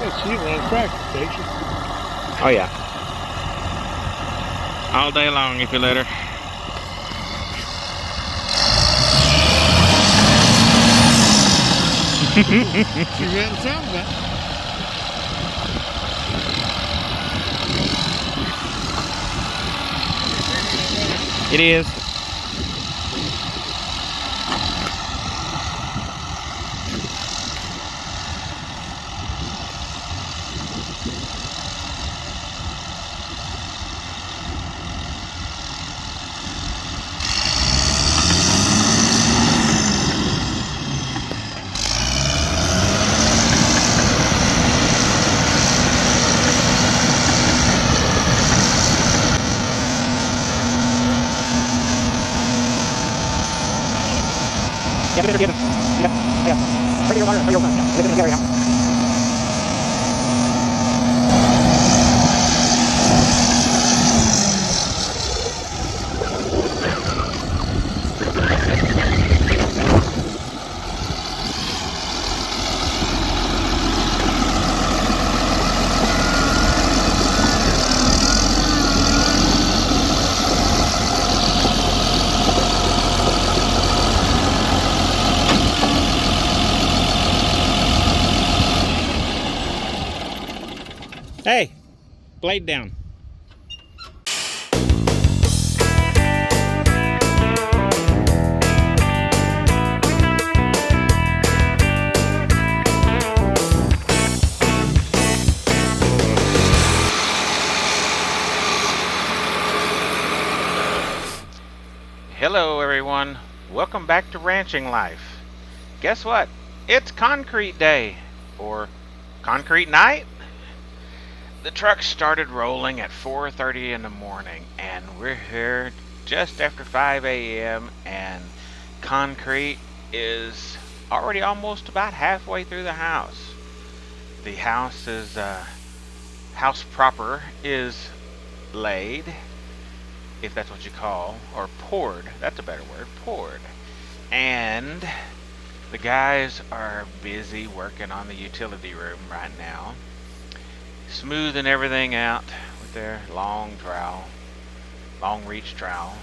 I'm gonna see you around the tractor station. Oh yeah. All day long if you let her. She ran the sound back. It is. Hey, blade down. Hello everyone, welcome back to Ranching Life. Guess what? It's concrete day, or concrete night. The truck started rolling at 4:30 in the morning, and we're here just after 5 a.m. and concrete is already almost about halfway through the house. The house proper is laid, if that's what you call, or poured. That's a better word, poured. And the guys are busy working on the utility room right now, smoothing everything out with their long reach trowel.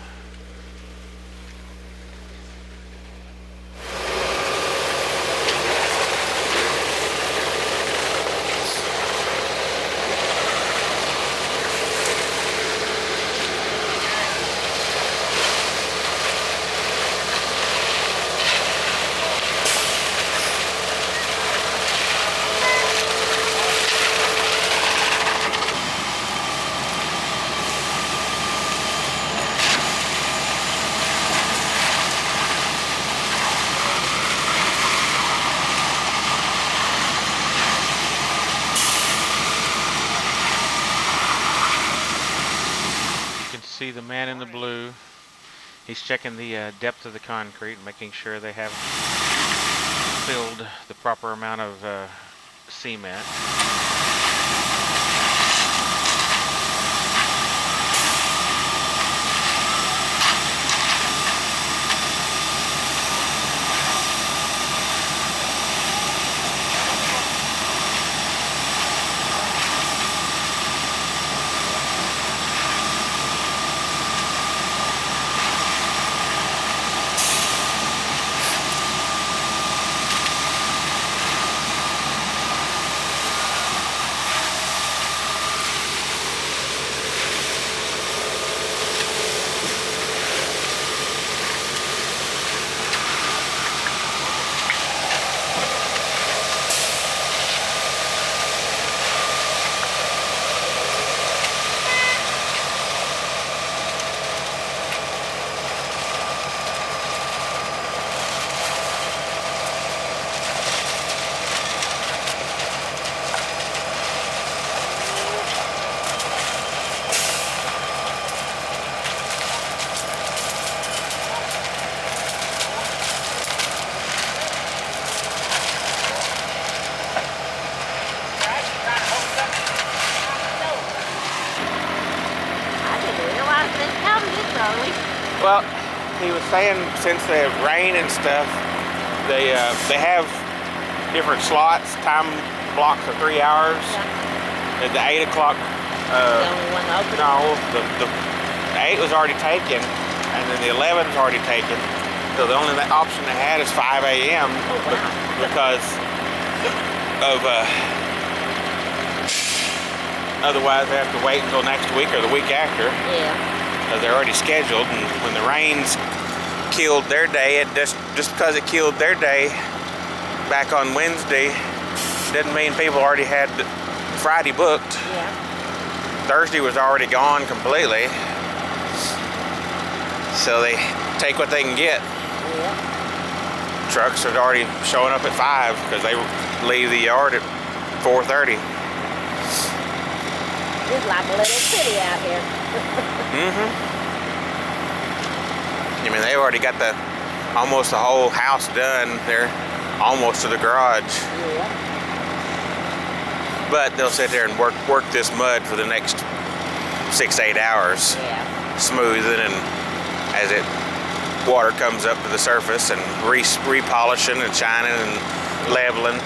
See the man in the blue. He's checking the depth of the concrete, making sure they have filled the proper amount of cement. Well, he was saying since the rain and stuff, they have different slots, time blocks of 3 hours. Yeah. At the 8 o'clock, The only one open? no, the 8 was already taken, and then the 11 was already taken. So the only option they had is 5 a.m. Oh, wow. because of otherwise they have to wait until next week or the week after. Yeah. Because they're already scheduled, and when the rains killed their day, it just because it killed their day back on Wednesday didn't mean people already had Friday booked. Yeah. Thursday was already gone completely, so they take what they can get. Yeah. Trucks are already showing up at 5 because they leave the yard at 4:30. It's like a little city out here. I mean, they've already got almost the whole house done. They're almost to the garage. Yeah. But they'll sit there and work this mud for the next 6 to 8 hours, Yeah. smoothing and as water comes up to the surface and repolishing and shining and leveling.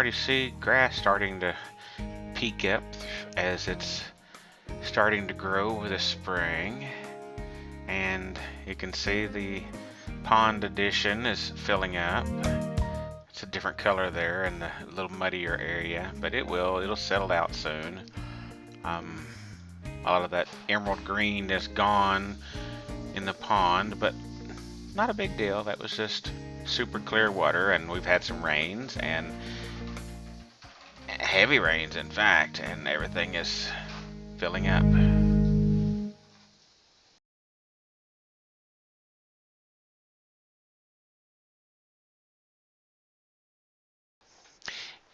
already see grass starting to peek up as it's starting to grow this spring. And you can see the pond addition is filling up. It's a different color there in the little muddier area, but it'll settle out soon. A lot of that emerald green is gone in the pond, but not a big deal. That was just super clear water, and we've had some rains, and heavy rains in fact, and everything is filling up.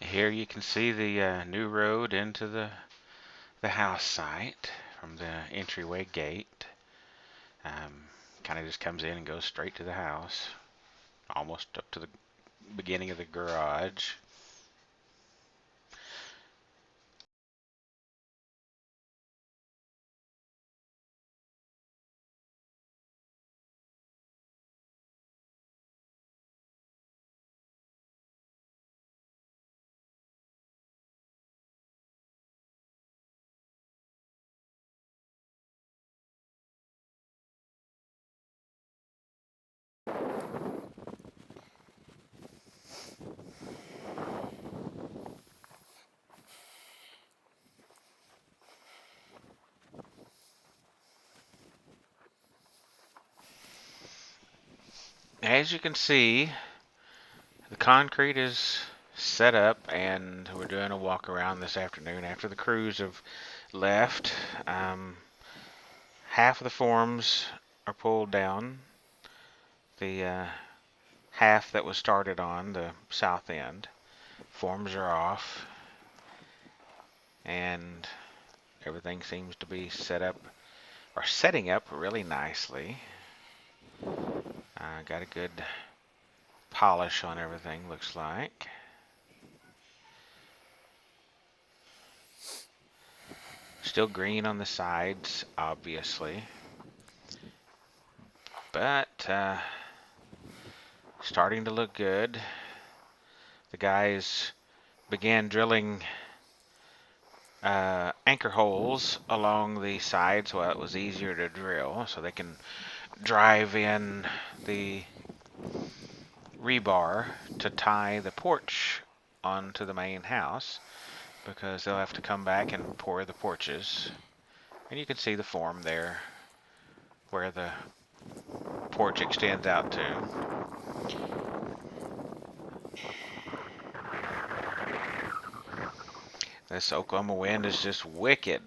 Here you can see the new road into the house site from the entryway gate. Kind of just comes in and goes straight to the house, almost up to the beginning of the garage. As you can see, the concrete is set up, and we're doing a walk around this afternoon after the crews have left. Half of the forms are pulled down. The half that was started on the south end, forms are off, and everything seems to be set up or setting up really nicely. Got a good polish on everything, looks like. Still green on the sides, obviously, but starting to look good. The guys began drilling anchor holes along the sides so it was easier to drill, so they can drive in the rebar to tie the porch onto the main house, because they'll have to come back and pour the porches. And you can see the form there where the porch extends out to. This Oklahoma wind is just wicked.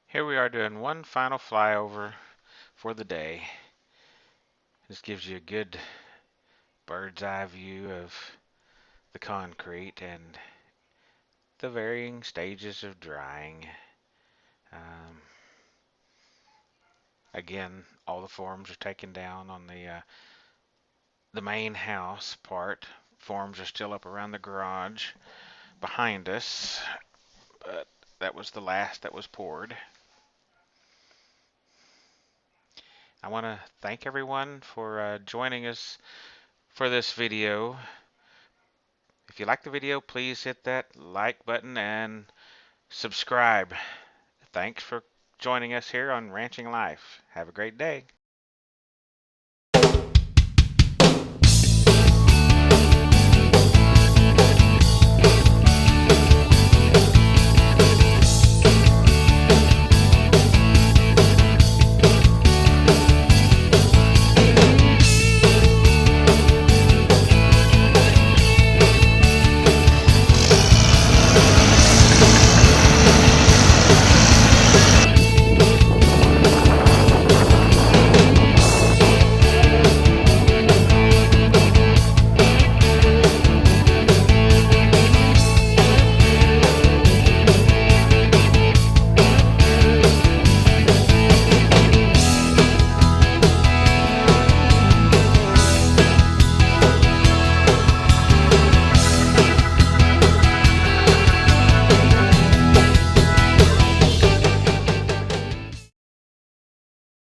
Here we are doing one final flyover for the day. This gives you a good bird's eye view of the concrete and the varying stages of drying. Um, Again, all the forms are taken down on the main house part. Forms are still up around the garage behind us, but that was the last that was poured. I want to thank everyone for joining us for this video. If you like the video, please hit that like button and subscribe. Thanks for joining us here on Ranching Life. Have a great day.